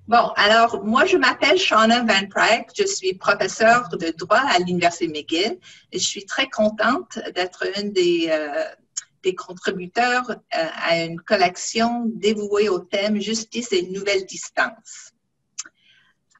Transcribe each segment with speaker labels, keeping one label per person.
Speaker 1: Bon, alors, moi, je m'appelle Shauna Van Praag. Je suis professeure de droit à l'Université McGill et je suis très contente d'être une des contributeurs à une collection dévouée au thème Justice et nouvelles distances.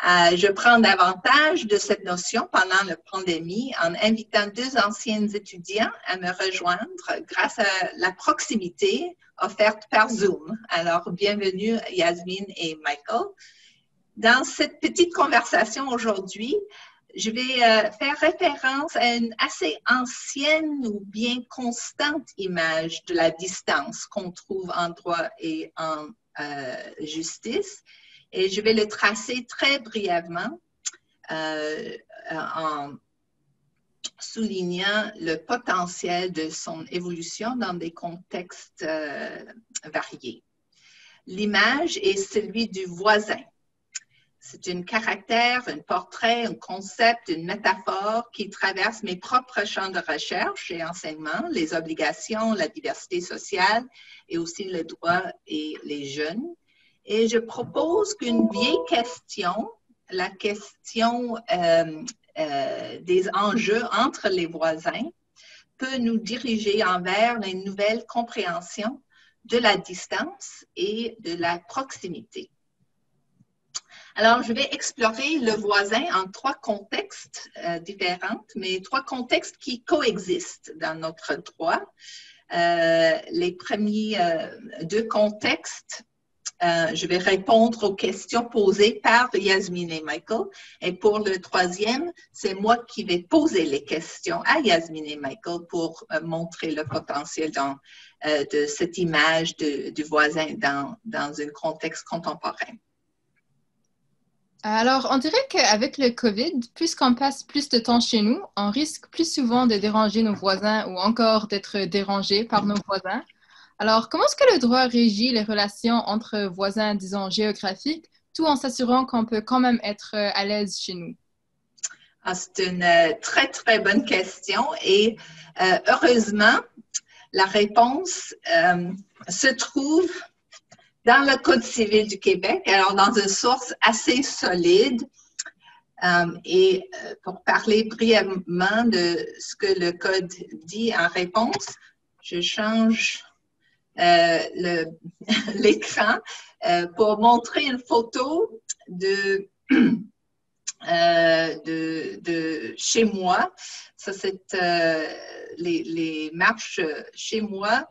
Speaker 1: Je prends davantage de cette notion pendant la pandémie en invitant deux anciens étudiants à me rejoindre grâce à la proximité offerte par Zoom. Alors, bienvenue Yasmine et Michael. Dans cette petite conversation aujourd'hui, je vais faire référence à une assez ancienne ou bien constante image de la distance qu'on trouve en droit et en justice. Et je vais le tracer très brièvement en soulignant le potentiel de son évolution dans des contextes variés. L'image est celui du voisin. C'est un caractère, un portrait, un concept, une métaphore qui traverse mes propres champs de recherche et enseignement, les obligations, la diversité sociale et aussi le droit et les jeunes. Et je propose qu'une vieille question, la question des enjeux entre les voisins, peut nous diriger envers une nouvelle compréhension de la distance et de la proximité. Alors, je vais explorer le voisin en trois contextes différents, mais trois contextes qui coexistent dans notre droit. Les premiers deux contextes, je vais répondre aux questions posées par Yasmine et Michael. Et pour le troisième, c'est moi qui vais poser les questions à Yasmine et Michael pour montrer le potentiel de cette image du voisin dans un contexte contemporain.
Speaker 2: Alors, on dirait qu'avec le COVID, puisqu'on passe plus de temps chez nous, on risque plus souvent de déranger nos voisins ou encore d'être dérangé par nos voisins. Alors, comment est-ce que le droit régit les relations entre voisins, disons, géographiques, tout en s'assurant qu'on peut quand même être à l'aise chez nous?
Speaker 1: C'est une très, très bonne question et heureusement, la réponse se trouve dans le Code civil du Québec, alors dans une source assez solide. Et pour parler brièvement de ce que le Code dit en réponse, je change l'écran pour montrer une photo de chez moi. Ça, c'est les marches chez moi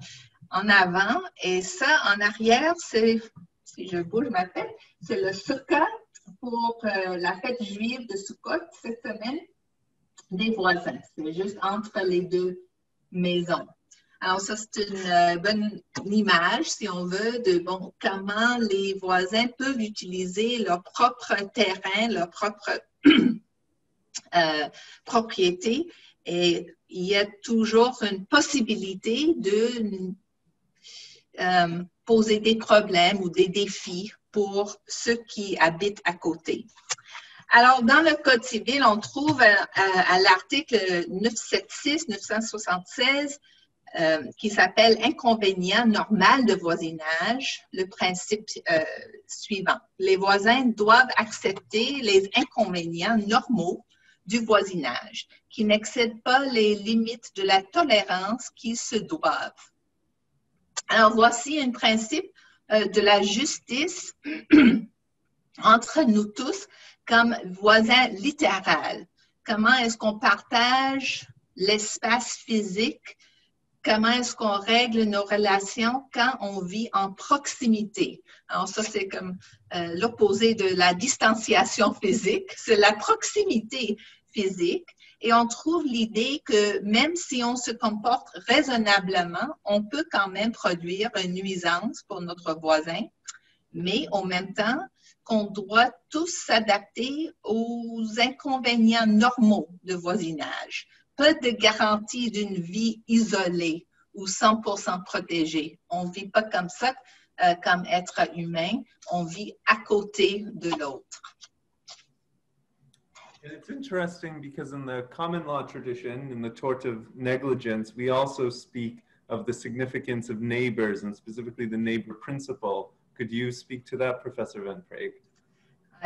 Speaker 1: en avant. Et ça, en arrière, c'est, si je bouge ma tête, c'est le Sukkot pour la fête juive de Sukkot cette semaine des voisins. C'est juste entre les deux maisons. Alors ça, c'est une bonne image, si on veut, de comment les voisins peuvent utiliser leur propre terrain, leur propre propriété. Et il y a toujours une possibilité de poser des problèmes ou des défis pour ceux qui habitent à côté. Alors, dans le Code civil, on trouve à l'article 976 qui s'appelle « Inconvénient normal de voisinage », le principe suivant. Les voisins doivent accepter les inconvénients normaux du voisinage, qui n'excèdent pas les limites de la tolérance qui se doivent. Alors, voici un principe de la justice entre nous tous comme voisins littéral. Comment est-ce qu'on partage l'espace physique? Comment est-ce qu'on règle nos relations quand on vit en proximité? Alors ça, c'est comme l'opposé de la distanciation physique, c'est la proximité physique. Et on trouve l'idée que même si on se comporte raisonnablement, on peut quand même produire une nuisance pour notre voisin, mais en même temps, qu'on doit tous s'adapter aux inconvénients normaux de voisinage. Pas de garantie d'une vie isolée ou 100% protégée. On ne vit pas comme ça, comme être humain. On vit à côté de l'autre.
Speaker 3: It's interesting because in the common law tradition, in the tort of negligence, we also speak of the significance of neighbors and specifically the neighbor principle. Could you speak to that, Professor Van Praag?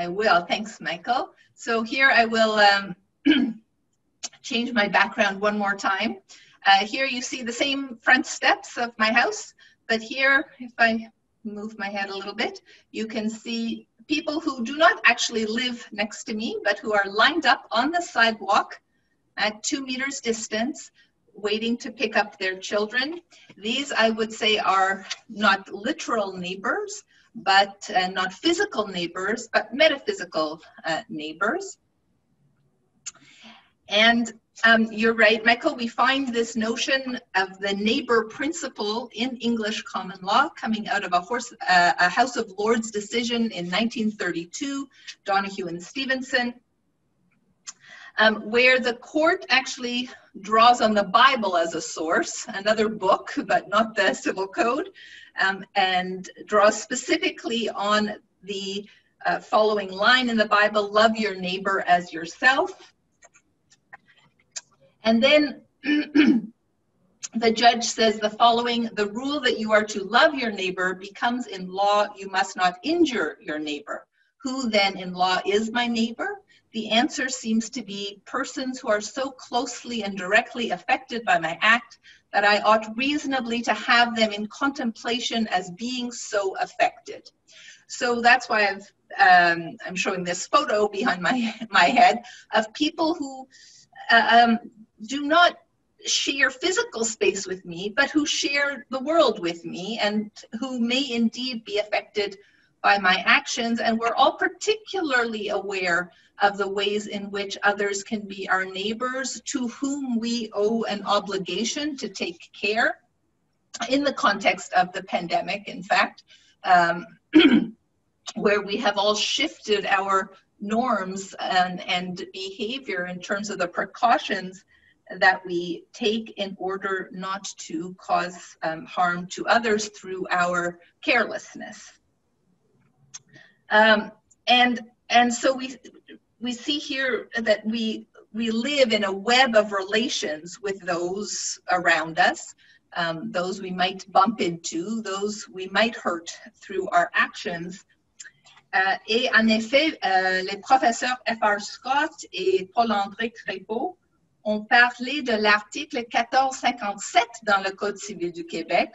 Speaker 1: I will. Thanks, Michael. So here I will change my background one more time. Here you see the same front steps of my house, but here, if I move my head a little bit, you can see people who do not actually live next to me, but who are lined up on the sidewalk at 2 meters distance, waiting to pick up their children. These, I would say, are not literal neighbors, but not physical neighbors, but metaphysical neighbors. And you're right, Michael, we find this notion of the neighbor principle in English common law coming out of a House of Lords decision in 1932, Donoghue and Stevenson, where the court actually draws on the Bible as a source, another book, but not the Civil Code, and draws specifically on the following line in the Bible, love your neighbor as yourself. And then the judge says the following, the rule that you are to love your neighbor becomes in law, you must not injure your neighbor. Who then in law is my neighbor? The answer seems to be persons who are so closely and directly affected by my act that I ought reasonably to have them in contemplation as being so affected. So that's why I'm showing this photo behind my head of people who do not share physical space with me, but who share the world with me and who may indeed be affected by my actions. And we're all particularly aware of the ways in which others can be our neighbors to whom we owe an obligation to take care in the context of the pandemic, in fact, where we have all shifted our norms and behavior in terms of the precautions that we take in order not to cause harm to others through our carelessness. And so we see here that we live in a web of relations with those around us, those we might bump into, those we might hurt through our actions. Et en effet, les professeurs F.R. Scott et Paul-André Crépeau ont parlé de l'article 1457 dans le Code civil du Québec,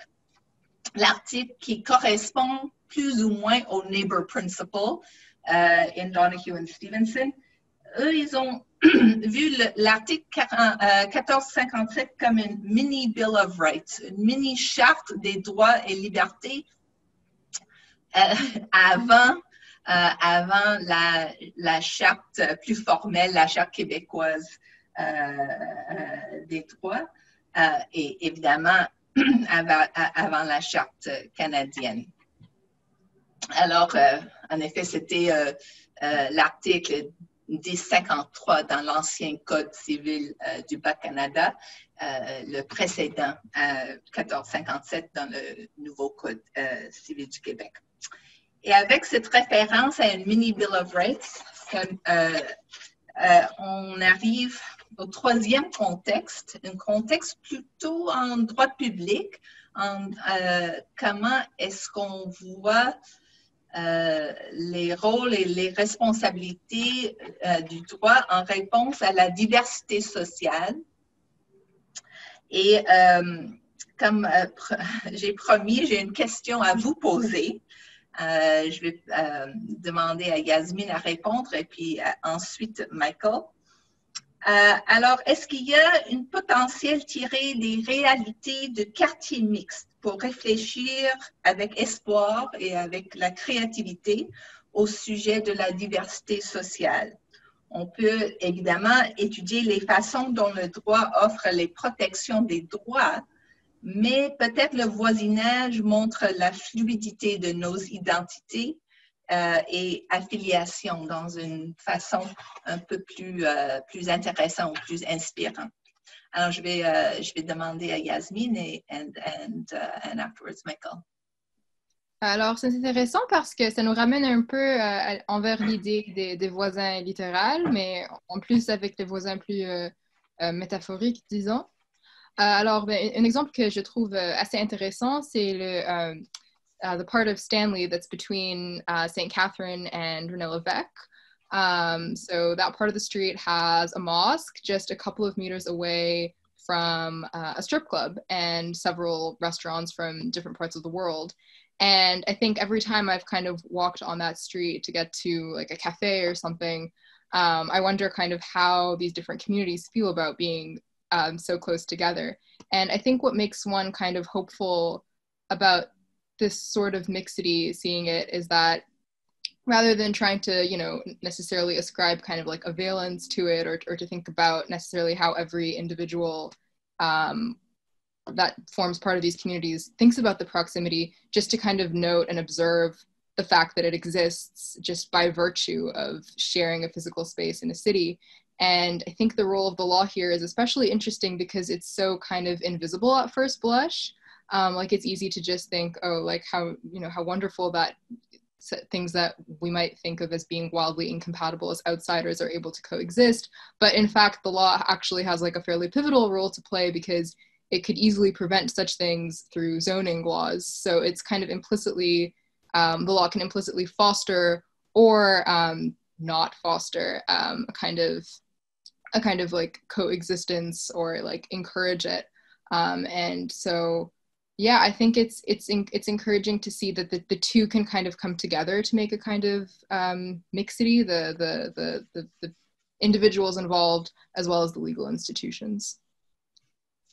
Speaker 1: l'article qui correspond plus ou moins au neighbor principle in Donoghue and Stevenson. Eux, ils ont vu l'article 1457 comme une mini Bill of Rights, une mini charte des droits et libertés avant la charte plus formelle, la charte québécoise des droits, et évidemment avant la charte canadienne. Alors, en effet, c'était l'article 1053 dans l'ancien Code civil du Bas-Canada, le précédent 1457 dans le nouveau Code civil du Québec. Et avec cette référence à une mini Bill of Rights, on arrive au troisième contexte, un contexte plutôt en droit public, comment est-ce qu'on voit les rôles et les responsabilités du droit en réponse à la diversité sociale. Et comme j'ai promis, j'ai une question à vous poser. Je vais demander à Yasmine à répondre et puis ensuite Michael. Alors, est-ce qu'il y a une potentiel tirée des réalités de quartier mixte pour réfléchir avec espoir et avec la créativité au sujet de la diversité sociale? On peut évidemment étudier les façons dont le droit offre les protections des droits, mais peut-être le voisinage montre la fluidité de nos identités et affiliations dans une façon un peu plus intéressante, plus inspirante. Alors, je vais demander à Yasmine and afterwards, Michael.
Speaker 2: Alors, c'est intéressant parce que ça nous ramène un peu envers l'idée des voisins littéraux, mais en plus avec les voisins plus métaphoriques, disons. Alors, un exemple que je trouve assez intéressant, c'est the part of Stanley that's between St. Catherine and René-Lévesque. So that part of the street has a mosque just a couple of meters away from a strip club and several restaurants from different parts of the world. And I think every time I've kind of walked on that street to get to like a cafe or something, I wonder kind of how these different communities feel about being so close together. And I think what makes one kind of hopeful about this sort of mixity, seeing it, is that rather than trying to, you know, necessarily ascribe kind of like a valence to it, or to think about necessarily how every individual that forms part of these communities thinks about the proximity, just to kind of note and observe the fact that it exists just by virtue of sharing a physical space in a city. And I think the role of the law here is especially interesting because it's so kind of invisible at first blush. Like it's easy to just think, oh, like how, you know, how wonderful that things that we might think of as being wildly incompatible as outsiders are able to coexist. But in fact, the law actually has like a fairly pivotal role to play because it could easily prevent such things through zoning laws. So it's kind of implicitly, the law can implicitly foster or not foster a kind of like coexistence or like encourage it. And so, yeah, I think it's encouraging to see that the two can kind of come together to make a kind of mixity, the individuals involved as well as the legal institutions.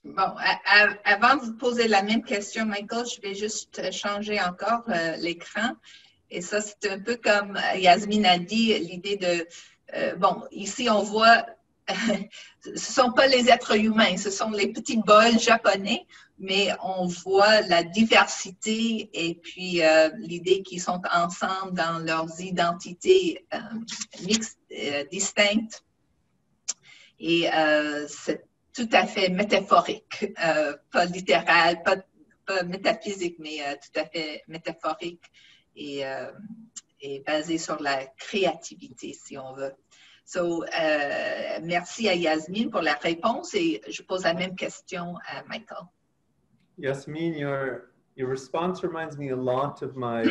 Speaker 1: Bon, avant de vous poser la même question, Michael, je vais juste changer encore l'écran. Et ça, c'est un peu comme Yasmine a dit, l'idée de... bon, ici, on voit... ce ne sont pas les êtres humains, ce sont les petits bols japonais, mais on voit la diversité et puis l'idée qu'ils sont ensemble dans leurs identités mixtes, distinctes. Et c'est tout à fait métaphorique, pas littéral, pas métaphysique, mais tout à fait métaphorique et basé sur la créativité, si on veut. So, merci à Yasmine pour la réponse et je pose la même question à Michael.
Speaker 3: Yasmine, your response reminds me a lot of my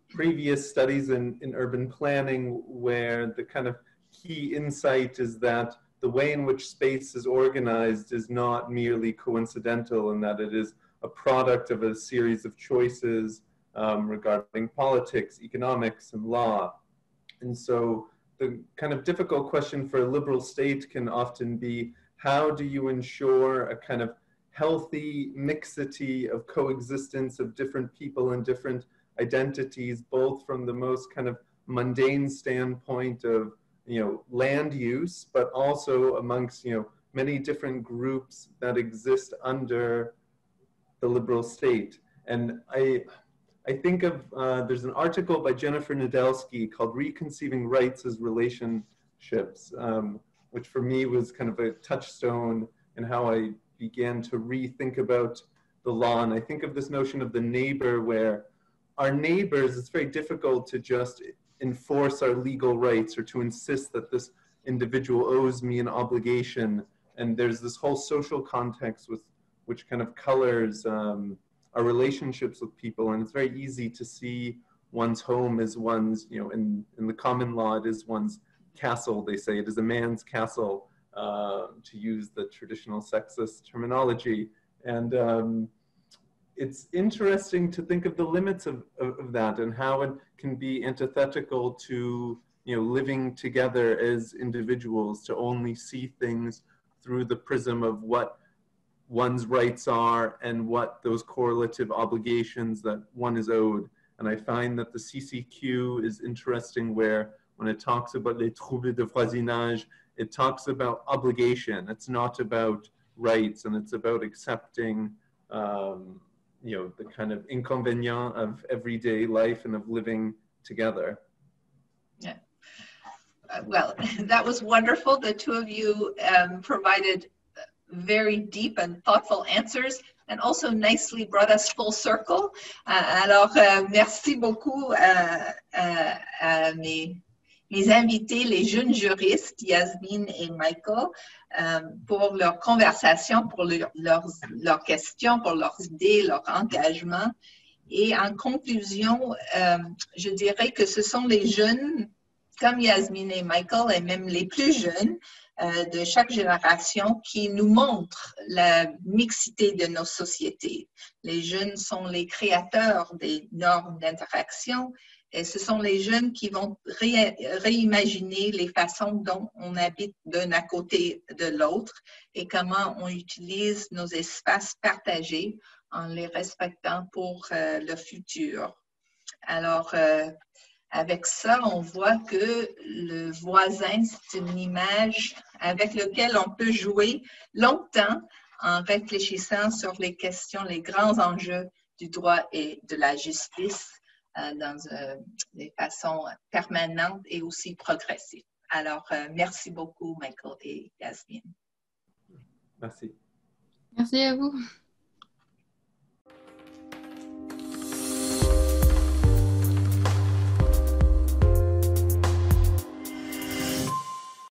Speaker 3: previous studies in urban planning, where the kind of key insight is that the way in which space is organized is not merely coincidental, and that it is a product of a series of choices regarding politics, economics, and law. And so the kind of difficult question for a liberal state can often be, how do you ensure a kind of healthy mixity of coexistence of different people and different identities, both from the most kind of mundane standpoint of, you know, land use, but also amongst, you know, many different groups that exist under the liberal state. And I think of, there's an article by Jennifer Nadelsky called Reconceiving Rights as Relationships, which for me was kind of a touchstone in how I began to rethink about the law. And I think of this notion of the neighbor, where our neighbors, it's very difficult to just enforce our legal rights or to insist that this individual owes me an obligation. And there's this whole social context which kind of colors our relationships with people. And it's very easy to see one's home as one's, you know, in the common law, it is one's castle. They say it is a man's castle, to use the traditional sexist terminology. And it's interesting to think of the limits of that and how it can be antithetical to, you know, living together as individuals, to only see things through the prism of what one's rights are and what those correlative obligations that one is owed. And I find that the CCQ is interesting, where when it talks about les troubles de voisinage, it talks about obligation. It's not about rights, and it's about accepting, you know, the kind of inconvénient of everyday life and of living together.
Speaker 1: Yeah. Well, that was wonderful. The two of you provided very deep and thoughtful answers, and also nicely brought us full circle. Alors, merci beaucoup à mes invités, les jeunes juristes, Yasmine et Michael, pour leur conversation, pour leurs questions, pour leurs idées, leur engagement. Et en conclusion, je dirais que ce sont les jeunes, comme Yasmine et Michael, et même les plus jeunes de chaque génération, qui nous montrent la mixité de nos sociétés. Les jeunes sont les créateurs des normes d'interaction et ce sont les jeunes qui vont réimaginer les façons dont on habite d'un à côté de l'autre et comment on utilise nos espaces partagés en les respectant pour le futur. Alors, avec ça, on voit que le voisin, c'est une image avec laquelle on peut jouer longtemps en réfléchissant sur les questions, les grands enjeux du droit et de la justice dans des façons permanentes et aussi progressives. Alors, merci beaucoup, Michael et Yasmine.
Speaker 3: Merci.
Speaker 2: Merci à vous.